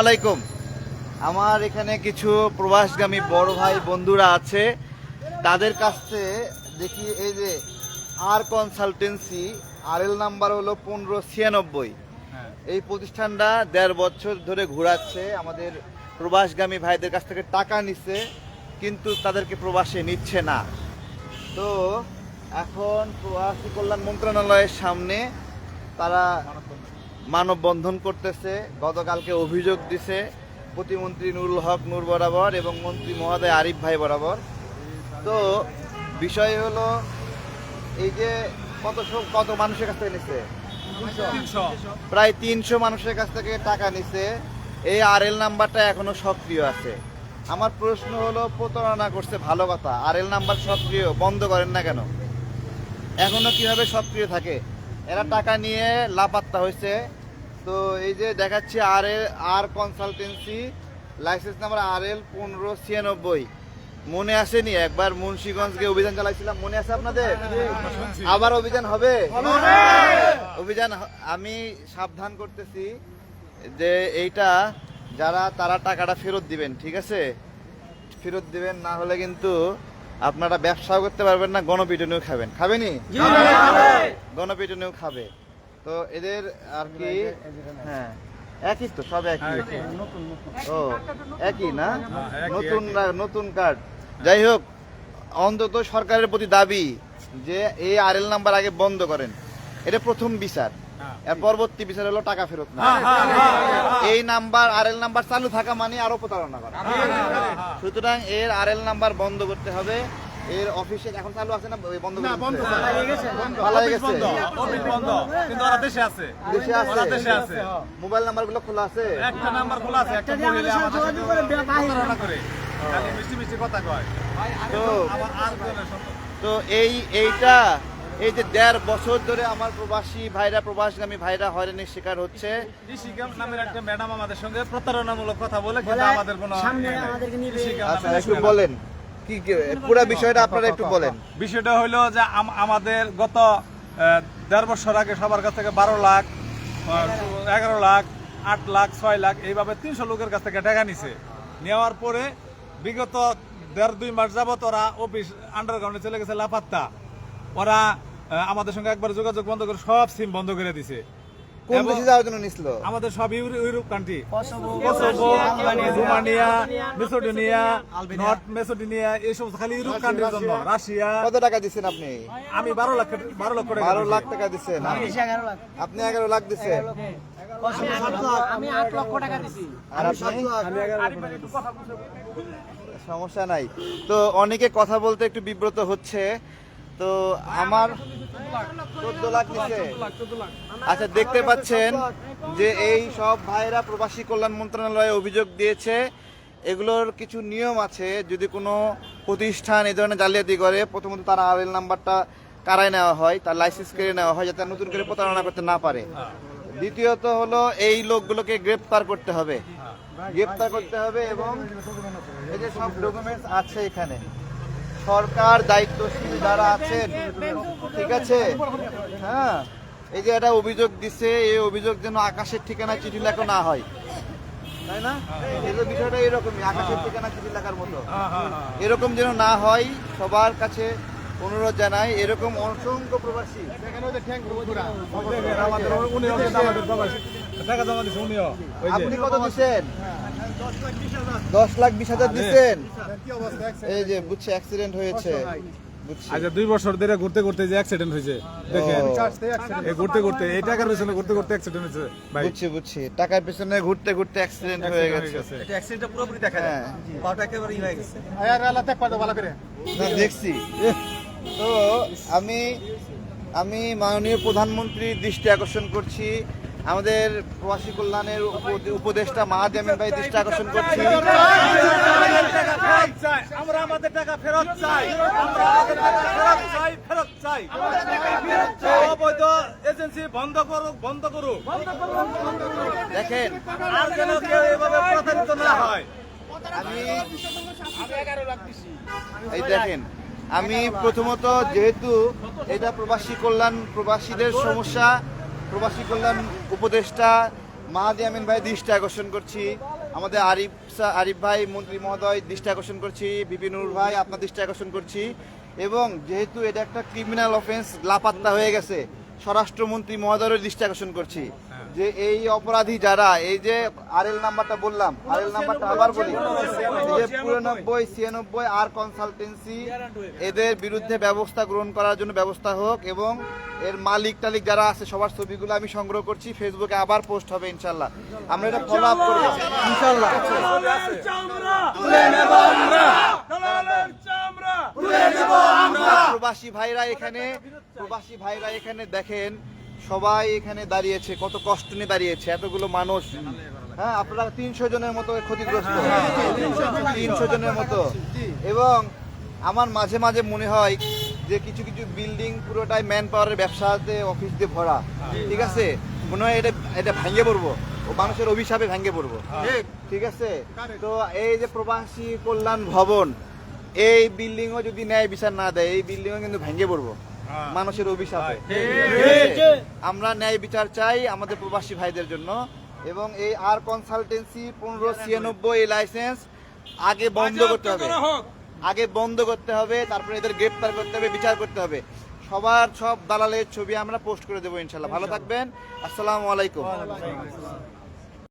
আলাইকুম। আমার এখানে কিছু প্রবাসগামী বড় ভাই বন্ধুরা আছে, তাদের কাছ থেকে দেখি এই যে আর কনসালটেন্সি আরএল নাম্বার হলো 1596। এই প্রতিষ্ঠানটা 1.5 বছর ধরে ঘোরাচ্ছে আমাদের প্রবাসগামী ভাইদের কাছ থেকে টাকা নিচ্ছে, কিন্তু তাদেরকে প্রবাসে নিচ্ছে না। তো এখন প্রবাসী কল্যাণ মন্ত্রণালয়ের সামনে তারা মানববন্ধন করতেছে। গতকালকে অভিযোগ দিছে প্রতিমন্ত্রী নুরুল হক নূর বরাবর এবং মন্ত্রী মহোদয় আরিফ ভাই বরাবর। তো বিষয় হলো এই যে কত মানুষের কাছ থেকে নিছে, প্রায় 300 মানুষের কাছ থেকে টাকা নিছে। এই আরএল নাম্বারটা এখনো সক্রিয় আছে। আমার প্রশ্ন হলো, প্রতারণা করছে ভালো কথা, আরএল নাম্বার সক্রিয়, বন্ধ করেন না কেন? এখনো কিভাবে সক্রিয় থাকে? এরা টাকা নিয়ে লাপাত্তা হয়েছে। তো এই যে দেখাচ্ছি আর কনসালটেন্সি লাইসেন্স নাম্বার RL 1596। মনে আসেনি একবার মুন্সিগঞ্জকে অভিযান চালাইছিলাম, মনে আছে আপনাদের? আবার অভিযান হবে। অভিযান আমি সাবধান করতেছি যে এইটা তারা টাকাটা ফেরত দিবেন, ঠিক আছে? ফেরত দিবেন, না হলে কিন্তু আপনারা ব্যবসাও করতে পারবেন না, গণপিটুনিও খাবেনি, গণপিটুনিও খাবে। তো এদের আর কি, হ্যাঁ একই তো, সব একই। ও একই না, নতুন কার্ড। যাই হোক, অন্তত সরকারের প্রতি দাবি যে এই আরএল নাম্বার আগে বন্ধ করেন। এটা প্রথম বিচার। এর পরবর্তী বিচার হলো টাকা ফেরত না। এই নাম্বার আরএল নাম্বার চালু থাকা মানে আরো প্রতারণা করা। সুতরাং এর আরএল নাম্বার বন্ধ করতে হবে। এর অফিসে এখন চালু আছে না? বন্ধ দেশে আছে। মোবাইল নাম্বার গুলো খোলা আছে, একটা নাম্বার খোলা আছে, একটা মহিলা আমাদের সাথে প্রতারণা করে খালি মিষ্টি কথা কয়। তো এইটা এই যে 1.5 বছর ধরে আমার প্রবাসগামী ভাইরা হয়রানির শিকার হচ্ছে। নামের একটা ম্যাডাম আমাদের সঙ্গে প্রতারণামূলক কথা বলে, কিন্তু আমাদের কোনো একটু বলেন কি পুরো বিষয়টা আপনারা একটু বলেন। বিষয়টা হলো যে আমাদের গত 1.5 বছর আগে সবার কাছ থেকে 12 লাখ, 11 লাখ, 8 লাখ, 6 লাখ এইভাবে 300 লোকের কাছ থেকে টাকা নিছে। নেওয়ার পরে বিগত 1.5-2 মাস যাবত ওরা অফিস আন্ডারগ্রাউন্ডে চলে গেছে লাপাত্তা। ওরা আমাদের সঙ্গে একবার যোগাযোগ বন্ধ করে সব সিম বন্ধ করে দিছে। কোন দেশে যাওয়ার জন্য নিছিল? আমাদের সব Europe country, Kosovo, Romania, Macedonia, north Macedonia, এইসব খালি ইউরোপ কান্ট্রির জন্য। রাশিয়া। কত টাকা দিচ্ছেন আপনি? আমি 12 লক্ষ টাকা। 12 লাখ টাকা দিচ্ছেন? আপনি 11 লাখ দিচ্ছেন? আমি 8 লক্ষ টাকা দিছি। আর আপনি? সমস্যা নাই। তো অনেকে কথা বলতে একটু বিব্রত হচ্ছে। তো আমার 14 লাখ দিচ্ছে। আচ্ছা, দেখতে পাচ্ছেন যে এই সব ভাইরা প্রবাসী কল্যাণ মন্ত্রণালয়ে অভিযোগ দিয়েছে। এগুলোর কিছু নিয়ম আছে। যদি কোনো প্রতিষ্ঠান এই ধরনের জালিয়াতি করে, প্রথমত তার আরএল নাম্বারটা কারায় নেওয়া হয়, তার লাইসেন্স কেড়ে নেওয়া হয়, যাতে নতুন করে প্রতারণা করতে না পারে। দ্বিতীয়ত হলো এই লোকগুলোকে গ্রেপ্তার করতে হবে এবং এই যে সব ডকুমেন্টস আছে এখানে, সরকার দায়িত্বশীল যারা আছেন, ঠিক আছে, হ্যাঁ, এই যে একটা অভিযোগ দিচ্ছে, এই অভিযোগ যেন আকাশের ঠিকানা চিঠি লেখা না হয়, তাই না? এই যে বিষয়টা এরকমই, আকাশের ঠিকানা চিঠি লেখার মতো এরকম যেন না হয়, সবার কাছে অনুরোধ জানাই। এরকম অসংখ্য প্রবাসী আপনি কত দিচ্ছেন? 10,20,000 দিচ্ছেন। এই যে বুঝছে অ্যাক্সিডেন্ট হয়েছে। আচ্ছা, 2 বছর ধরে ঘুরতে ঘুরতে যে অ্যাক্সিডেন্ট হয়েছে, দেখেন ঘুরতে ঘুরতে এই টাকার পেছনে ঘুরতে ঘুরতে অ্যাক্সিডেন্ট হয়েছে। বুঝছি টাকার পেছনে ঘুরতে ঘুরতে অ্যাক্সিডেন্ট হয়ে গেছে। এটা অ্যাক্সিডেন্টটা পুরোপুরি দেখা যায়, পাটা একেবারে হয়ে গেছে। না, দেখছি। তো আমি মাননীয় প্রধানমন্ত্রীর দৃষ্টি আকর্ষণ করছি, আমাদের প্রবাসী কল্যাণের উপদেষ্টা মাহাদি আমিন ভাই দৃষ্টি আকর্ষণ করছি। আমরা আমাদের টাকা ফেরত চাই, ফেরত চাই। অবৈধ এজেন্সি বন্ধ করুক। দেখেন, আর যেন কেউ এভাবে প্রতারিত না হয়। আমি প্রথমত, যেহেতু এটা প্রবাসীদের সমস্যা, প্রবাসী কল্যাণ উপদেষ্টা মাহাদি আমিন ভাই দৃষ্টি আকর্ষণ করছি, আমাদের আরিফ ভাই মন্ত্রী মহোদয় দৃষ্টি আকর্ষণ করছি, বিপিনুর ভাই আপনার দৃষ্টি আকর্ষণ করছি। এবং যেহেতু এটা একটা ক্রিমিনাল অফেন্স, লাপাত্তা হয়ে গেছে, স্বরাষ্ট্রমন্ত্রী মহোদয়ের দৃষ্টি আকর্ষণ করছি যে এই অপরাধী যারা, এই যে আরএল নাম্বারটা বললাম, আরএল নাম্বারটা আবার বলি, এই যে 94 আর কনসালটেন্সি, এদের বিরুদ্ধে ব্যবস্থা গ্রহণ করার জন্য ব্যবস্থা হোক। এবং এর মালিক টালিক যারা আছে সবার ছবিগুলো আমি সংগ্রহ করছি, ফেসবুকে আবার পোস্ট হবে ইনশাল্লাহ। আমরা এটা ফলো আপ করবো ইনশাল্লাহ। প্রবাসী ভাইরা এখানে দেখেন, সবাই এখানে দাঁড়িয়েছে, কত কষ্ট নিয়ে দাঁড়িয়েছে, এতগুলো মানুষ। হ্যাঁ, আপনারা 300 জনের মতো ক্ষতিগ্রস্ত, 300 জনের মতো। এবং আমার মাঝে মাঝে মনে হয় যে কিছু কিছু বিল্ডিং পুরোটাই ম্যান পাওয়ারের ব্যবসাতে, অফিস দিয়ে ভরা, ঠিক আছে, মনে হয় এটা ভেঙে পড়বো, ও মানুষের অভিশাপে ভেঙে পড়বো, ঠিক আছে। তো এই যে প্রবাসী কল্যাণ ভবন, এই বিল্ডিংও যদি ন্যায় বিচার না দেয়, এই বিল্ডিংও কিন্তু ভেঙে পড়বো মানুষের অভিশাপে। আমরা ন্যায় বিচার চাই আমাদের প্রবাসী ভাইদের জন্য। এবং এই আর কনসালটেন্সি 1596 এই লাইসেন্স আগে বন্ধ করতে হবে, তারপরে এদের গ্রেপ্তার করতে হবে, বিচার করতে হবে। সব দালালের ছবি আমরা পোস্ট করে দেবো ইনশাল্লাহ। ভালো থাকবেন, আসসালামু আলাইকুম।